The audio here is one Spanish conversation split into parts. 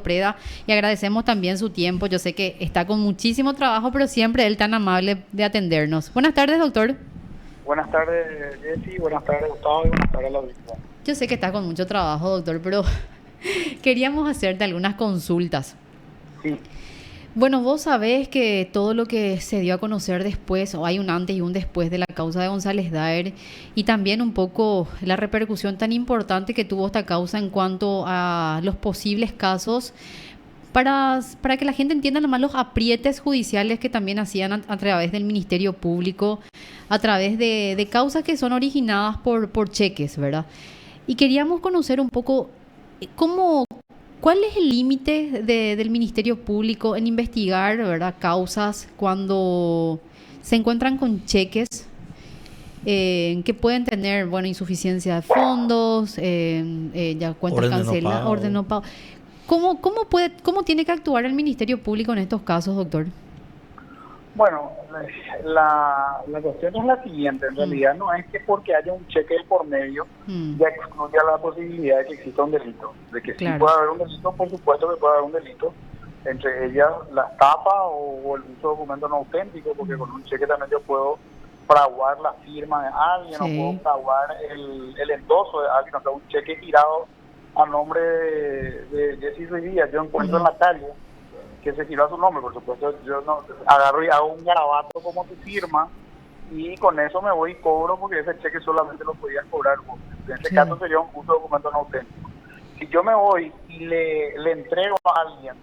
Preda, y agradecemos también su tiempo. Yo sé que está con muchísimo trabajo, pero siempre él tan amable de atendernos. Buenas tardes, doctor. Buenas tardes, Jessy, buenas tardes, Gustavo, y buenas tardes a la audiencia. Yo sé que está con mucho trabajo, doctor, pero queríamos hacerte algunas consultas. Sí, Bueno, vos sabés que todo lo que se dio a conocer después, o hay un antes y un después de la causa de González Daer, y también un poco la repercusión tan importante que tuvo esta causa en cuanto a los posibles casos, para que la gente entienda nomás los aprietes judiciales que también hacían a través del Ministerio Público, a través de causas que son originadas por cheques, ¿verdad? Y queríamos conocer un poco cómo, cuál es el límite del Ministerio Público en investigar, ¿verdad?, causas cuando se encuentran con cheques que pueden tener, bueno, insuficiencia de fondos, ya cuentas Orden de no canceladas, orden pago. no pago. ¿Cómo tiene que actuar el Ministerio Público en estos casos, doctor? bueno, la cuestión es la siguiente, en realidad no es que porque haya un cheque de por medio ya excluya la posibilidad de que exista un delito, de que sí Claro. puede haber un delito, por supuesto que puede haber un delito, entre ellas la estafa o el uso de documentos no auténticos, porque con un cheque también yo puedo fraguar la firma de alguien, Sí. o puedo fraguar el endoso de alguien, o sea, un cheque girado a nombre de Jessy Ruiz Díaz, yo encuentro en la calle que se giró a su nombre, por supuesto, yo no agarro y hago un garabato como tu firma y con eso me voy y cobro porque ese cheque solamente lo podías cobrar vos. En este Claro. caso sería un uso de documento no auténtico. Si yo me voy y le entrego a alguien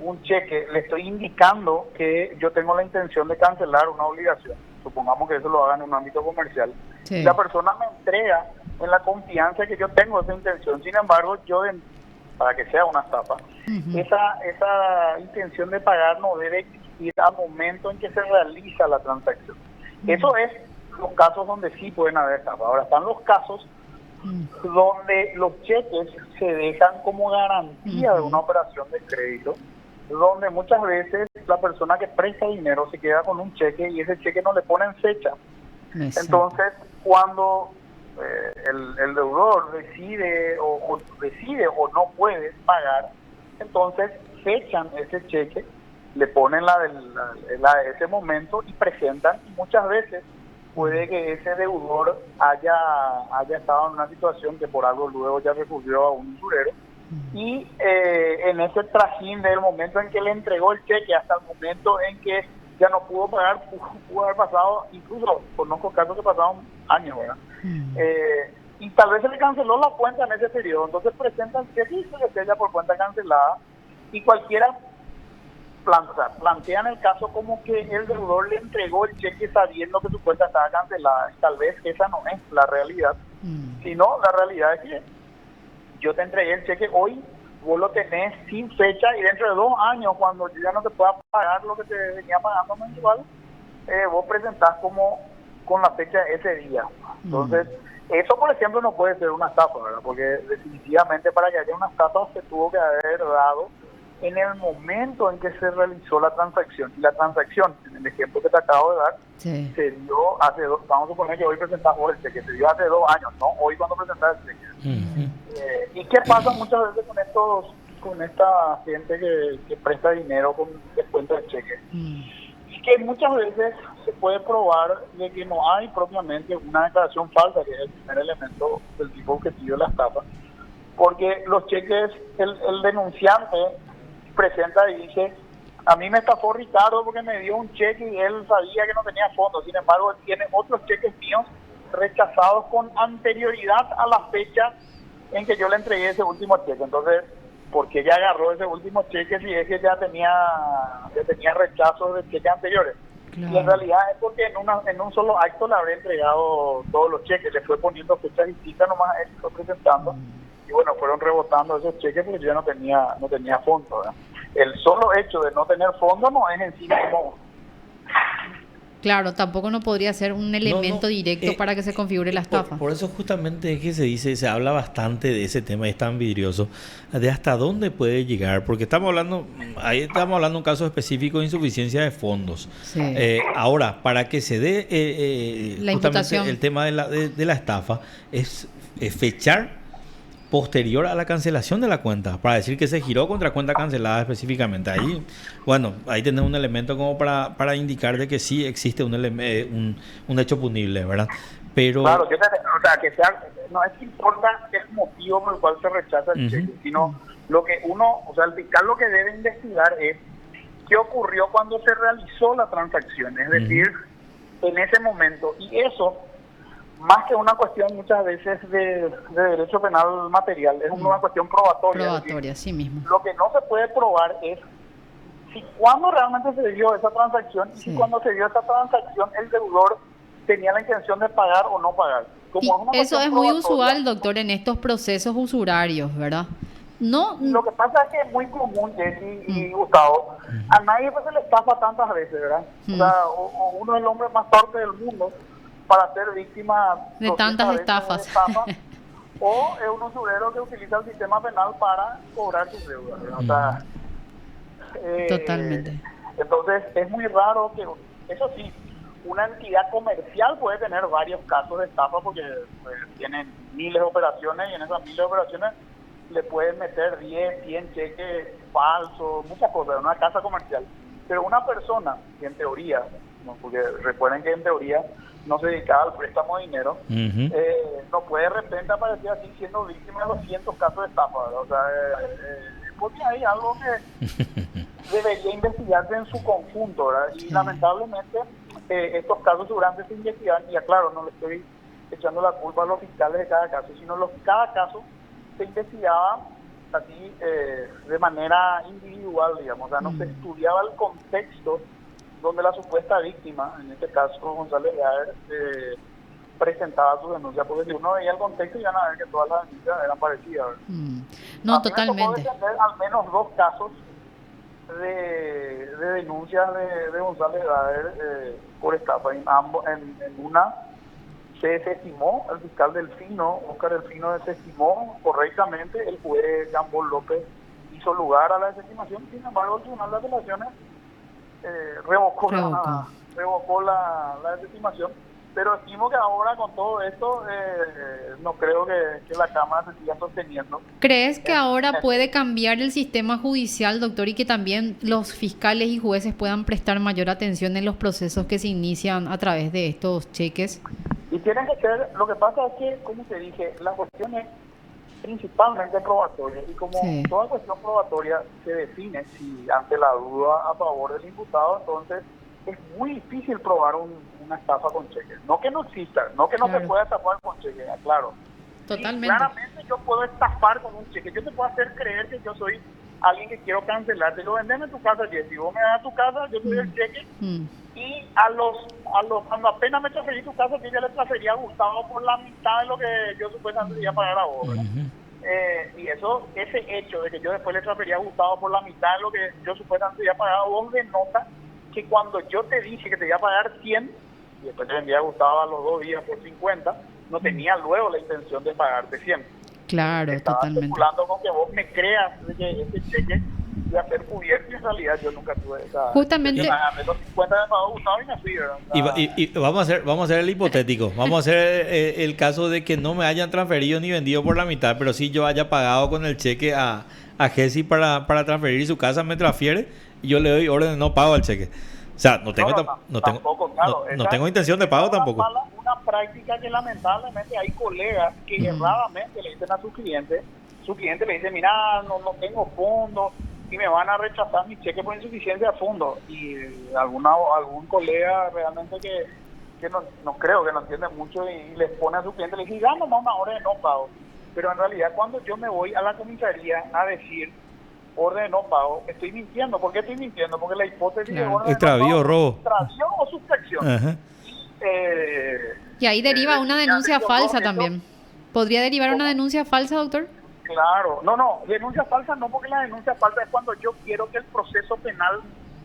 un cheque, le estoy indicando que yo tengo la intención de cancelar una obligación. Supongamos que eso lo haga en un ámbito comercial. Sí. Y la persona me entrega en la confianza que yo tengo esa intención. Sin embargo, para que sea una estafa, esa intención de pagar no debe existir al momento en que se realiza la transacción. Eso es los casos donde sí pueden haber estafa. Ahora están los casos donde los cheques se dejan como garantía de una operación de crédito, donde muchas veces la persona que presta dinero se queda con un cheque y ese cheque no le ponen fecha. Exacto. Entonces, cuando el deudor decide o no puede pagar, entonces fechan ese cheque, le ponen la de ese momento y presentan, y muchas veces puede que ese deudor haya estado en una situación que por algo luego ya recurrió a un usurero, y en ese trajín del momento en que le entregó el cheque hasta el momento en que ya no pudo pagar, pudo haber pasado, incluso conozco casos que pasaron años, ¿verdad? Y tal vez se le canceló la cuenta en ese periodo, entonces presentan cheque y se le sella por cuenta cancelada, y cualquiera plantean el caso como que el deudor le entregó el cheque sabiendo que su cuenta estaba cancelada, y tal vez esa no es la realidad, sino la realidad es que yo te entregué el cheque hoy, vos lo tenés sin fecha, y dentro de 2 años, cuando yo ya no te pueda pagar lo que te venía pagando mensual, vos presentás como con la fecha de ese día. Entonces, eso por ejemplo no puede ser una estafa, ¿verdad? Porque definitivamente para que haya una estafa se tuvo que haber dado en el momento en que se realizó la transacción. Y la transacción, en el ejemplo que te acabo de dar, Sí. se dio hace vamos a suponer que hoy presentás vos el cheque, se dio hace 2 años, no hoy cuando presentás el cheque. ¿Y qué pasa muchas veces con esta gente que presta dinero con descuento de cheque? Es que muchas veces se puede probar de que no hay propiamente una declaración falsa, que es el primer elemento del tipo objetivo de la estafa, porque los cheques, el denunciante presenta y dice: a mí me estafó Ricardo porque me dio un cheque y él sabía que no tenía fondos, sin embargo él tiene otros cheques míos rechazados con anterioridad a la fecha en que yo le entregué ese último cheque. Entonces, ¿por qué ya agarró ese último cheque si es que ya tenía rechazos de cheques anteriores? Claro. Y en realidad es porque en un solo acto le habré entregado todos los cheques, le fue poniendo fechas distintas nomás, él fue presentando, y bueno, fueron rebotando esos cheques porque yo no tenía fondos, ¿verdad? El solo hecho de no tener fondos no es en sí mismo. Claro, tampoco no podría ser un elemento directo para que se configure la estafa. Por eso justamente es que se habla bastante de ese tema, y es tan vidrioso, de hasta dónde puede llegar, porque estamos hablando de un caso específico de insuficiencia de fondos. Sí. Ahora, para que se dé La justamente imputación. el tema de la estafa, es fechar posterior a la cancelación de la cuenta, para decir que se giró contra cuenta cancelada específicamente. Ahí, bueno, ahí tenemos un elemento como para indicar de que sí existe un hecho punible, ¿verdad? Pero... Claro, o sea, que sea, no es que importa el motivo por el cual se rechaza el cheque, sino lo que uno, o sea, el fiscal lo que debe investigar es qué ocurrió cuando se realizó la transacción, es decir, en ese momento. Y eso, más que una cuestión muchas veces de derecho penal material, es una cuestión probatoria. Probatoria, sí mismo. Lo que no se puede probar es si cuando realmente se dio esa transacción y si cuando se dio esa transacción el deudor tenía la intención de pagar o no pagar. Como eso es muy usual, doctor, en estos procesos usurarios, ¿verdad? No. Lo que pasa es que es muy común, Jessy y Gustavo, a nadie pues se le estafa tantas veces, ¿verdad? O sea, o uno es el hombre más torpe del mundo para ser víctima de tantas estafas. O es un usurero que utiliza el sistema penal para cobrar sus deudas, ¿verdad? O sea, totalmente. Entonces es muy raro que, eso sí, una entidad comercial puede tener varios casos de estafa porque pues, tienen miles de operaciones y en esas miles de operaciones le pueden meter 10, 100 cheques falsos, muchas cosas, en una casa comercial. Pero una persona que en teoría, ¿no? Porque recuerden que en teoría no se dedicaba al préstamo de dinero, no puede de repente aparecer así siendo víctima de 200 casos de estafa, ¿verdad? O sea, porque hay algo que debería investigarse en su conjunto, ¿verdad? Y lamentablemente estos casos seguramente se investigan, y aclaro, no le estoy echando la culpa a los fiscales de cada caso, sino cada caso se investigaba así de manera individual, digamos, o sea, no se estudiaba el contexto donde la supuesta víctima, en este caso González Leaer, presentaba su denuncia, porque si uno veía el contexto iban a ver que todas las denuncias eran parecidas. No, a mí totalmente. me tocó defender al menos 2 casos de denuncias de González Leaer por estafa. En una se desestimó, el fiscal Delfino, Óscar Delfino, desestimó correctamente, el juez Gambol López hizo lugar a la desestimación, sin embargo el Tribunal de Apelaciones revocó la desestimación, pero estimo que ahora con todo esto no creo que la Cámara se siga sosteniendo. ¿Crees que ahora puede cambiar el sistema judicial, doctor, y que también los fiscales y jueces puedan prestar mayor atención en los procesos que se inician a través de estos cheques? Y tienen que ser, lo que pasa es que, como te dije, la cuestión es principalmente probatoria, y como toda cuestión probatoria se define si ante la duda a favor del imputado, entonces es muy difícil probar una estafa con cheques. No que no exista, no que no se pueda estafar con cheques, claro. Totalmente. Y claramente yo puedo estafar con un cheque, yo te puedo hacer creer que yo soy alguien que quiero cancelar, te lo vendeme en tu casa, Jessy, vos me das tu casa, yo te doy el cheque, y cuando apenas me transferí tu casa, yo ya le transfería a Gustavo por la mitad de lo que yo supuestamente iba a pagar a vos, ¿verdad? Y ese hecho de que yo después le transfería a Gustavo por la mitad de lo que yo supuestamente iba a pagar a vos, denota que cuando yo te dije que te iba a pagar 100 y después te vendía a Gustavo a los 2 días por 50, no tenía luego la intención de pagarte 100. Claro, estaba totalmente. especulando con que vos me creas de que ese cheque iba a ser cubierto, y en realidad yo nunca tuve esa... Justamente... Yo agarré los 50 de pago a Gustavo y me fui, ¿verdad? Y vamos a hacer el hipotético. Vamos a hacer el caso de que no me hayan transferido ni vendido por la mitad, pero sí yo haya pagado con el cheque a Jessy para transferir su casa, me transfiere y yo le doy orden de no pago al cheque. O sea, no tengo intención de pago tampoco. Una práctica que lamentablemente hay colegas que erradamente le dicen a su cliente le dice, mira, no tengo fondos y me van a rechazar mi cheque por insuficiencia de fondos. Y algún colega realmente que no creo que no entiende mucho y les pone a su cliente, le dice, nomás una orden de no pago. Pero en realidad cuando yo me voy a la comisaría a decir orden de no pago, estoy mintiendo. ¿Por qué estoy mintiendo? Porque la hipótesis de orden extravío, robo, extravío o sustracción. Y ahí deriva una denuncia falsa también. ¿Podría derivar una denuncia falsa, doctor? Claro, no, denuncia falsa no, porque la denuncia falsa es cuando yo quiero que el proceso penal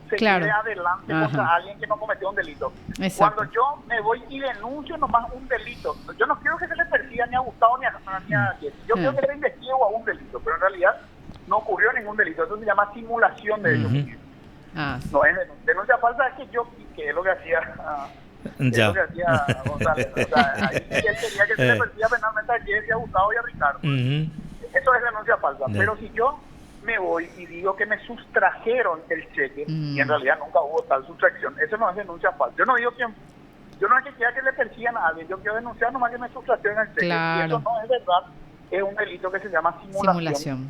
se lleve adelante contra alguien que no cometió un delito. Exacto. Cuando yo me voy y denuncio nomás un delito, yo no quiero que se le persiga ni a Gustavo ni a Jessy. Yo quiero que se investigue a un delito, pero en realidad no ocurrió ningún delito. Eso se llama simulación de delito. No, denuncia falsa es que es lo que hacía... Es lo que hacía González. O sea, ahí él quería que se le persiga penalmente a Jessy, a Gustavo y a Ricardo. Eso es denuncia falsa. Ya. Pero si yo me voy y digo que me sustrajeron el cheque, y en realidad nunca hubo tal sustracción, eso no es denuncia falsa. Yo no digo que... Yo no es que quiera que le persigan a alguien, yo quiero denunciar nomás que me sustrajeron el cheque. Claro. Y eso no es verdad, es un delito que se llama simulación.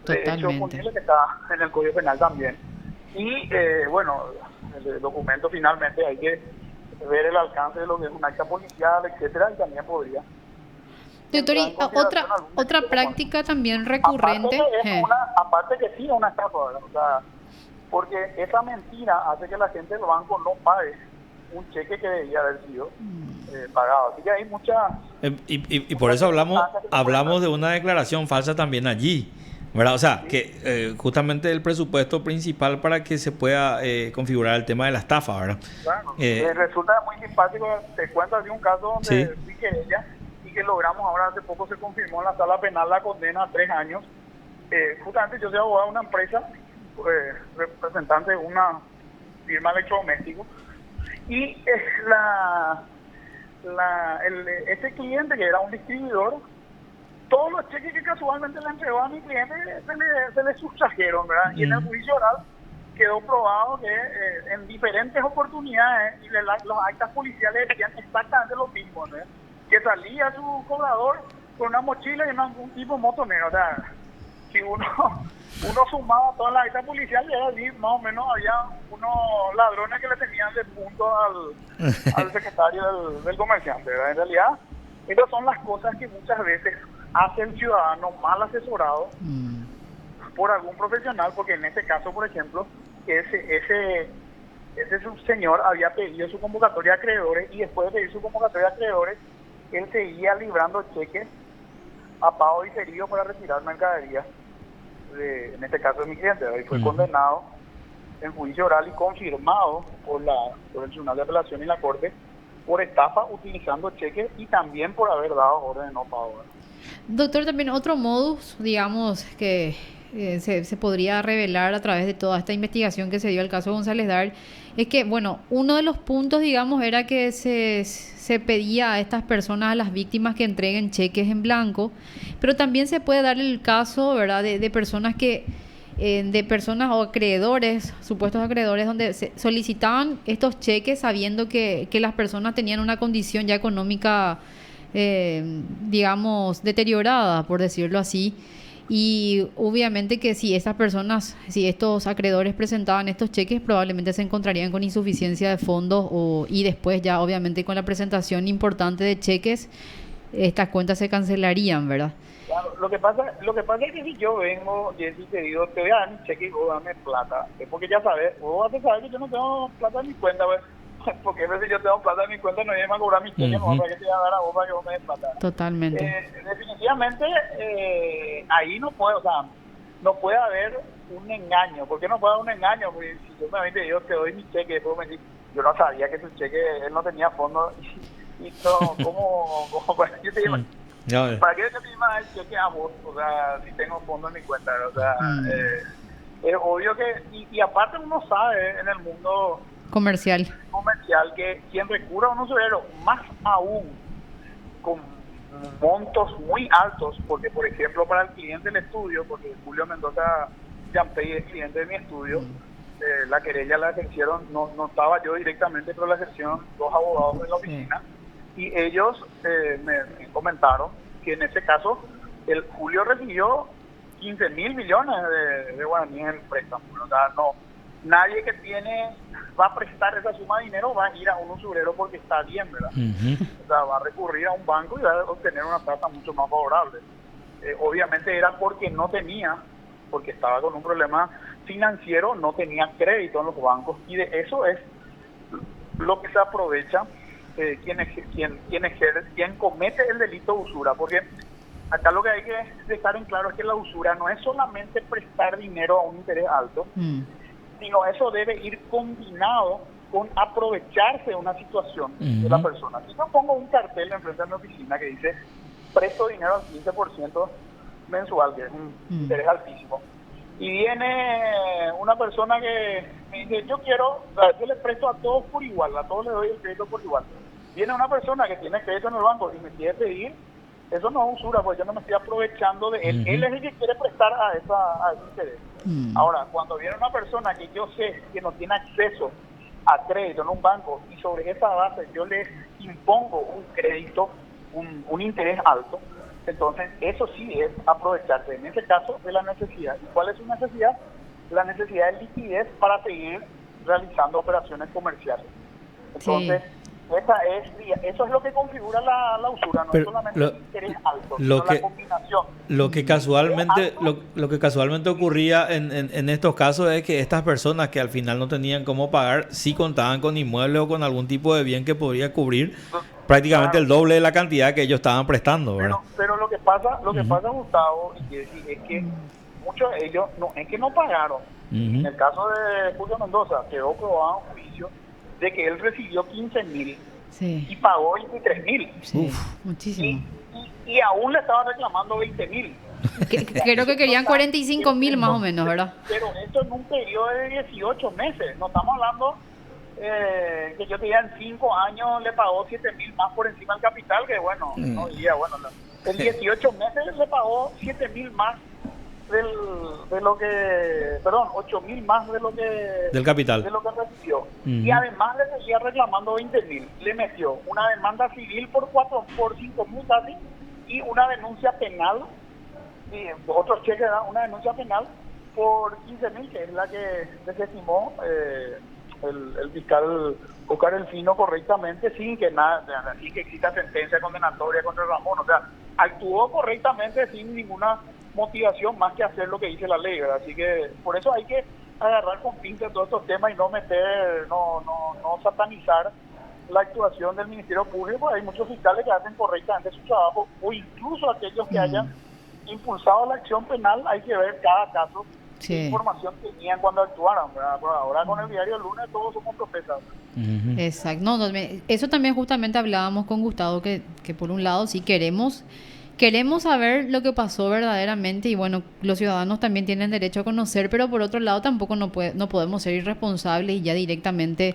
De hecho, Totalmente. punible, que está en el Código Penal también. Y bueno, el documento finalmente hay que ver el alcance de lo que es un acta policial, etcétera, y también podría. Doctor, y entrar en consideración algún otra delito práctica también recurrente. Aparte que sí es una estafa, ¿verdad? O sea, porque esa mentira hace que la gente del banco no pague un cheque que debía haber sido pagado. Así que hay muchas... Y por eso hablamos de una declaración falsa también allí, ¿verdad? O sea, que justamente el presupuesto principal para que se pueda configurar el tema de la estafa, ¿verdad? Claro, resulta muy simpático. Te cuento de un caso donde fui querella y que logramos, ahora hace poco se confirmó en la sala penal la condena a 3 años. Justamente yo soy abogado de una empresa, representante de una firma electrodoméstico, y ese cliente, que era un distribuidor, todos los cheques que casualmente le entregó a mi cliente se le sustrajeron, ¿verdad? Y en el juicio oral quedó probado que en diferentes oportunidades y los actas policiales decían exactamente lo mismo, ¿no? Que salía su cobrador con una mochila y un tipo motonero. O sea, si uno sumaba todas las actas policiales, era así, más o menos había unos ladrones que le tenían de punto al secretario del comerciante, ¿verdad? En realidad, esas son las cosas que muchas veces hace el ciudadano mal asesorado por algún profesional, porque en este caso, por ejemplo, ese señor había pedido su convocatoria de acreedores, y después de pedir su convocatoria de acreedores, él seguía librando cheques a pago diferido para retirar mercaderías, en este caso de mi cliente, ¿verdad? Y fue condenado en juicio oral y confirmado por el Tribunal de Apelación y la Corte por estafa utilizando cheques y también por haber dado orden de no pago, ¿verdad? Doctor, también otro modus, digamos, que se podría revelar a través de toda esta investigación que se dio al caso González Dar, es que, bueno, uno de los puntos, digamos, era que se pedía a estas personas, a las víctimas, que entreguen cheques en blanco, pero también se puede dar el caso, ¿verdad?, de personas de personas o acreedores, supuestos acreedores, donde se solicitaban estos cheques sabiendo que las personas tenían una condición ya económica, digamos, deteriorada, por decirlo así. Y obviamente que si estos acreedores presentaban estos cheques, probablemente se encontrarían con insuficiencia de fondos, y después ya obviamente con la presentación importante de cheques, estas cuentas se cancelarían, ¿verdad? Claro, lo que pasa es que si yo vengo, Jessy, te digo, te voy a dar mi cheque y vos dame plata, es porque ya sabes, vos vas a saber que yo no tengo plata en mi cuenta, pues, porque a veces yo tengo plata en mi cuenta, no viene a cobrar mi cheque, no, para que te voy a dar a vos para que vos me des plata. Totalmente. Definitivamente, ahí no puede haber un engaño. ¿Por qué no puede haber un engaño? Porque si yo me digo, te doy mi cheque, después me dice, yo no sabía que su cheque, él no tenía fondo, y no, ¿cómo? Yo te digo, ¿para qué yo te digo el cheque a vos? O sea, si tengo fondo en mi cuenta, o sea, es obvio que, y aparte uno sabe en el mundo comercial que quien recurra a un usurero, más aún con montos muy altos, porque por ejemplo para el cliente del estudio, porque Julio Mendoza Yampey es cliente de mi estudio, la querella la ejercieron, no estaba yo directamente, pero la ejercieron 2 abogados en la oficina, y ellos me comentaron que en ese caso el Julio recibió 15.000 millones de guaraníes en préstamo. O sea, nadie que va a prestar esa suma de dinero va a ir a un usurero porque está bien, ¿verdad? O sea, va a recurrir a un banco y va a obtener una tasa mucho más favorable. Obviamente era porque porque estaba con un problema financiero, no tenía crédito en los bancos, y de eso es lo que se aprovecha quien comete el delito de usura, porque acá lo que hay que dejar en claro es que la usura no es solamente prestar dinero a un interés alto, sino eso debe ir combinado con aprovecharse de una situación de la persona. Si yo pongo un cartel enfrente de mi oficina que dice presto dinero al 15% mensual, que es un interés altísimo, y viene una persona que me dice, yo le presto a todos por igual, a todos les doy el crédito por igual. Viene una persona que tiene crédito en el banco y me quiere pedir Eso no es usura, porque yo no me estoy aprovechando de él. Él es el que quiere prestar a ese interés. Ahora, cuando viene una persona que yo sé que no tiene acceso a crédito en un banco y sobre esa base yo le impongo un crédito, un interés alto, entonces eso sí es aprovecharse, en ese caso, de la necesidad. ¿Y cuál es su necesidad? La necesidad de liquidez para seguir realizando operaciones comerciales. Entonces, eso es lo que configura la usura, no es solamente el interés alto, sino la combinación. Lo que casualmente ocurría en estos casos es que estas personas que al final no tenían cómo pagar, sí contaban con inmuebles o con algún tipo de bien que podría cubrir prácticamente el doble de la cantidad que ellos estaban prestando, ¿verdad? Pero lo que pasa, Gustavo, es que muchos de ellos no es que no pagaron. En el caso de Julio Mendoza, quedó probado en juicio de que él recibió 15.000 y pagó 23.000. Sí, muchísimo. Y aún le estaban reclamando 20.000. Creo que querían 45.000 más o menos, ¿verdad? Pero esto en un periodo de 18 meses. No estamos hablando que yo te diga en 5 años le pagó 7.000 más por encima del capital, que bueno, no diría, bueno, en 18 meses le pagó 7.000 más de lo que, perdón, 8.000 más de lo que del capital, de lo que recibió. Y además le seguía reclamando 20.000. Le metió una demanda civil por 5.000 casi, y una denuncia penal, y otros cheques, una denuncia penal por 15.000, que es la que desestimó el fiscal Oscar Delfino correctamente, sin que exista sentencia condenatoria contra Ramón. O sea, actuó correctamente sin ninguna motivación más que hacer lo que dice la ley, ¿verdad? Así que por eso hay que agarrar con pinzas todos estos temas y no satanizar la actuación del Ministerio Público. Hay muchos fiscales que hacen correctamente su trabajo, o incluso aquellos que hayan impulsado la acción penal. Hay que ver cada caso qué información tenían cuando actuaron, ¿verdad? Pero ahora con el diario El Lunes todos somos profetas. Exacto. Eso también justamente hablábamos con Gustavo, que por un lado sí queremos saber lo que pasó verdaderamente, y bueno, los ciudadanos también tienen derecho a conocer, pero por otro lado tampoco no podemos ser irresponsables y ya directamente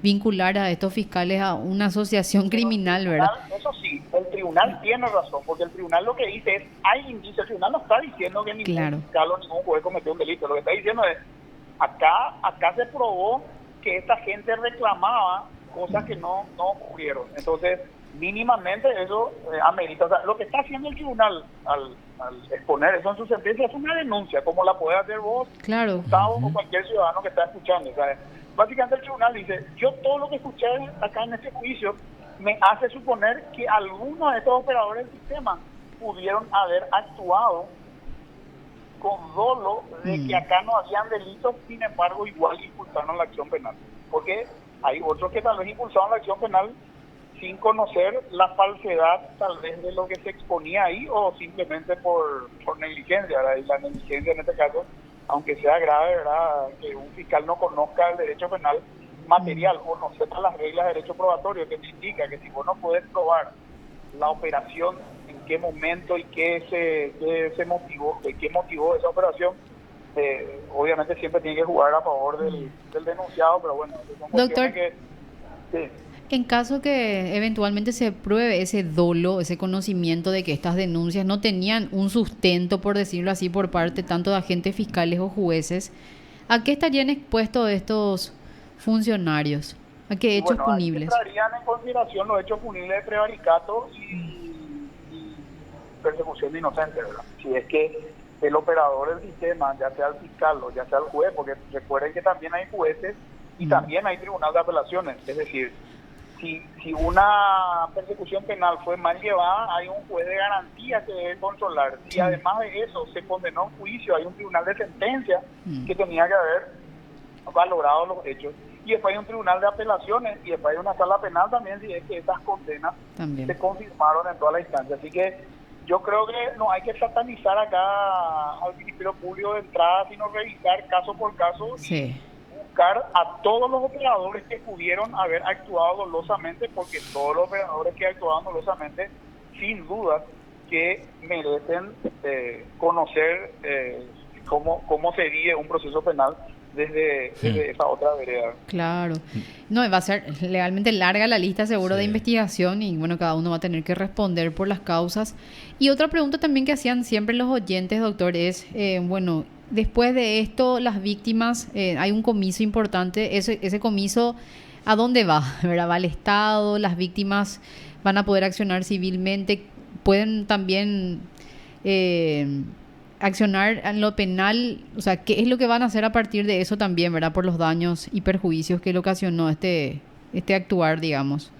vincular a estos fiscales a una asociación criminal, ¿verdad? Eso sí, el tribunal tiene razón, porque el tribunal lo que dice es, hay indicios. El tribunal no está diciendo que ningún fiscal o ningún juez cometió un delito. Lo que está diciendo es, acá se probó que esta gente reclamaba cosas que no ocurrieron. Entonces, mínimamente eso amerita. O sea, lo que está haciendo el tribunal al exponer eso en su sentencia es una denuncia, como la puede hacer vos, Gustavo, o cualquier ciudadano que está escuchando. O sea, básicamente el tribunal dice, yo todo lo que escuché acá en este juicio me hace suponer que algunos de estos operadores del sistema pudieron haber actuado con dolo de que acá no habían delitos, sin embargo igual impulsaron la acción penal. Porque hay otros que tal vez impulsaron la acción penal sin conocer la falsedad tal vez de lo que se exponía ahí, o simplemente por negligencia, ¿verdad? Y la negligencia en este caso, aunque sea grave, ¿verdad?, que un fiscal no conozca el derecho penal material o no sepa las reglas de derecho probatorio, que te indica que si vos no podés probar la operación, en qué momento y qué motivó esa operación, obviamente siempre tiene que jugar a favor del denunciado, pero bueno, son cuestiones que... Sí. En caso que eventualmente se pruebe ese dolo, ese conocimiento de que estas denuncias no tenían un sustento, por decirlo así, por parte tanto de agentes fiscales o jueces, ¿a qué estarían expuestos estos funcionarios? ¿A qué hechos punibles? Entrarían en consideración los hechos punibles de prevaricato y persecución de inocentes, ¿verdad? Si es que el operador del sistema, ya sea el fiscal o ya sea el juez, porque recuerden que también hay jueces y también hay tribunal de apelaciones, es decir, si una persecución penal fue mal llevada, hay un juez de garantía que debe controlar. Si además de eso se condenó en juicio, hay un tribunal de sentencia que tenía que haber valorado los hechos. Y después hay un tribunal de apelaciones, y después hay una sala penal también, si es que esas condenas se confirmaron en toda la instancia. Así que yo creo que no hay que satanizar acá al Ministerio Público de entrada, sino revisar caso por caso. Sí. Buscar a todos los operadores que pudieron haber actuado dolosamente, porque todos los operadores que actuaron dolosamente, sin duda, que merecen conocer cómo se vive un proceso penal desde esa otra vereda. Claro. No, va a ser legalmente larga la lista seguro de Sí. investigación y bueno, cada uno va a tener que responder por las causas. Y otra pregunta también que hacían siempre los oyentes, doctor, es, bueno, después de esto, las víctimas, hay un comiso importante, ese comiso, ¿a dónde va? ¿Verdad? ¿Va al Estado? ¿Las víctimas van a poder accionar civilmente? ¿Pueden también accionar en lo penal? O sea, ¿qué es lo que van a hacer a partir de eso también, verdad? Por los daños y perjuicios que le ocasionó este actuar, digamos.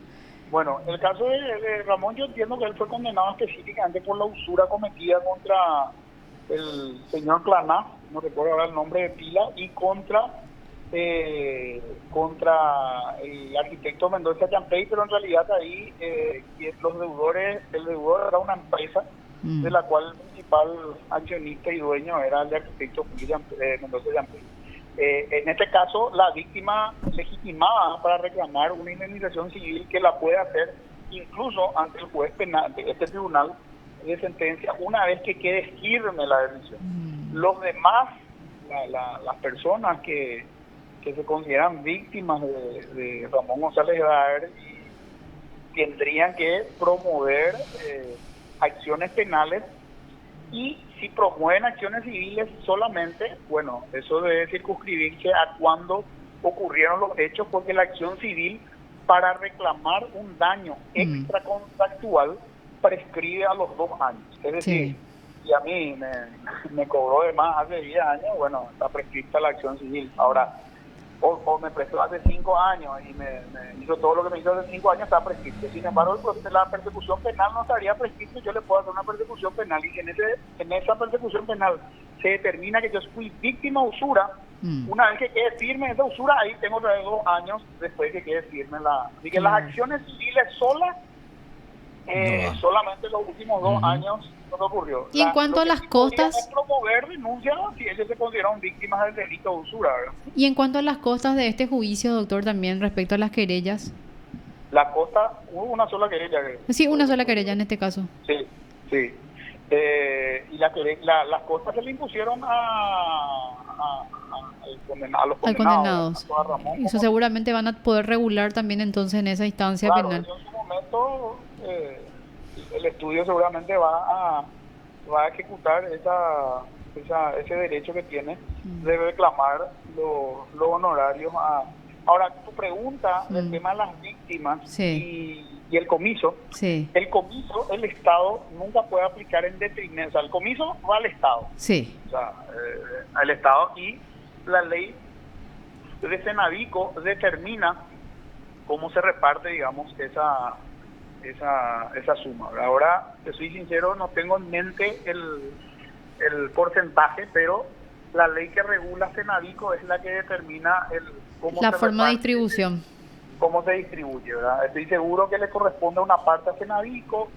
Bueno, el caso de Ramón, yo entiendo que él fue condenado específicamente por la usura cometida contra el señor Claná, no recuerdo ahora el nombre de pila, y contra el arquitecto Mendoza Yampey, pero en realidad ahí los deudores, el deudor era una empresa de la cual el principal accionista y dueño era el arquitecto Mendoza Yampey. En este caso, la víctima legitimada para reclamar una indemnización civil que la puede hacer incluso ante el juez penal de este tribunal de sentencia una vez que quede firme la decisión. Los demás, las personas que se consideran víctimas de Ramón González Daer tendrían que promover acciones penales, y si promueven acciones civiles solamente, bueno, eso debe circunscribirse a cuando ocurrieron los hechos, porque la acción civil para reclamar un daño extracontractual prescribe a los 2 años. Es decir, si a mí me cobró de más hace 10 años, bueno, está prescrita la acción civil. Ahora, o me prestó hace 5 años y me hizo todo lo que me hizo hace 5 años, está prescrito. Sin embargo, la persecución penal no estaría prescrito. Yo le puedo hacer una persecución penal, y en esa persecución penal se determina que yo fui víctima de usura. Una vez que quede firme esa usura, ahí tengo otra vez 2 años después de que quede firme así que las acciones civiles solas, solamente los últimos 2 años no ocurrió. Y en cuanto a las costas, es promover denuncias si ellos se consideran víctimas del delito de usura, ¿verdad? Y en cuanto a las costas de este juicio, doctor, también respecto a las querellas. La costa, hubo una sola querella. Sí, una sola querella en este caso. Sí. Y las costas se le impusieron a los Al condenados. condenados. Eso seguramente van a poder regular también entonces en esa instancia penal. En su momento el estudio seguramente va a ejecutar ese derecho que tiene de reclamar los honorarios. Ahora, tu pregunta del tema de las víctimas y el comiso. Sí. El comiso, el Estado nunca puede aplicar en detrimento. O sea, el comiso va al Estado. Sí. O sea, al Estado, y la ley de Senavico determina cómo se reparte, digamos, esa suma. Ahora, te soy sincero, no tengo en mente el porcentaje, pero la ley que regula Senavico es la que determina la forma de distribución. Cómo se distribuye, ¿verdad? Estoy seguro que le corresponde una parte a Senavico,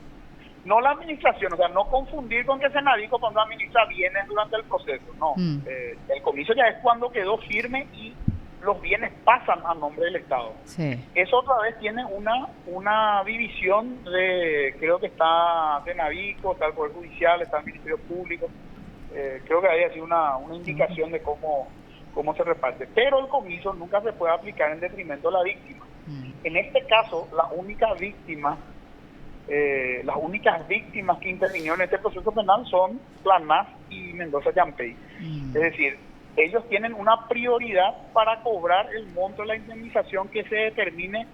no la administración, o sea, no confundir con que Senavico cuando administra bienes durante el proceso, no. El comiso ya es cuando quedó firme y los bienes pasan a nombre del Estado. Sí. Eso otra vez tiene una división creo que está Senavico, está el Poder Judicial, está el Ministerio Público, creo que hay así una indicación de cómo se reparte, pero el comiso nunca se puede aplicar en detrimento de la víctima. En este caso, las únicas víctimas que intervinieron en este proceso penal son Planás y Mendoza Yampey. Es decir, ellos tienen una prioridad para cobrar el monto de la indemnización que se determine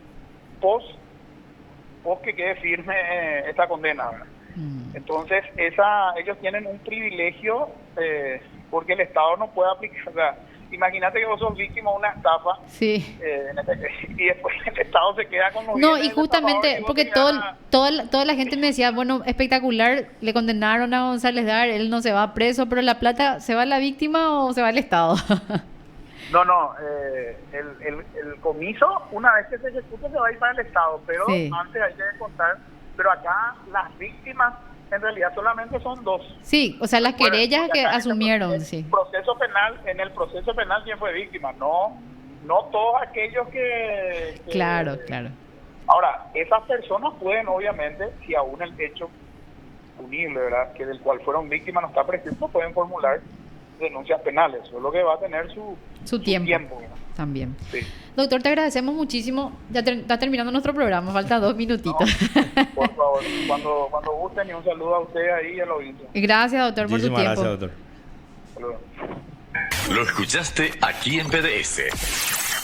post que quede firme esta condena, ¿verdad? Entonces, ellos tienen un privilegio porque el Estado no puede aplicar. O sea, imagínate que vos sos víctima de una estafa, y después el Estado se queda con los bienes. No, y justamente porque toda la gente me decía, bueno, espectacular, le condenaron a González Daer, él no se va preso, pero la plata, ¿se va a la víctima o se va al Estado? No, el comiso, una vez que se ejecute, se va a ir para el Estado, pero antes hay que contar, pero acá las víctimas en realidad solamente son 2. Sí, o sea, las querellas que asumieron, En el proceso penal, ¿quién fue víctima? No todos aquellos que... Claro. Ahora, esas personas pueden, obviamente, si aún el hecho punible, ¿verdad?, que del cual fueron víctimas no está prescrito, pueden formular denuncias penales, solo que va a tener su tiempo. ¿Verdad? También. Sí. Doctor, te agradecemos muchísimo. Ya está terminando nuestro programa, falta 2 minutitos. No, por favor, cuando gusten, y un saludo a ustedes ahí y a la audiencia. Gracias, doctor, por tu tiempo. Muchísimas gracias, doctor. Saludos. Lo escuchaste aquí en PDS.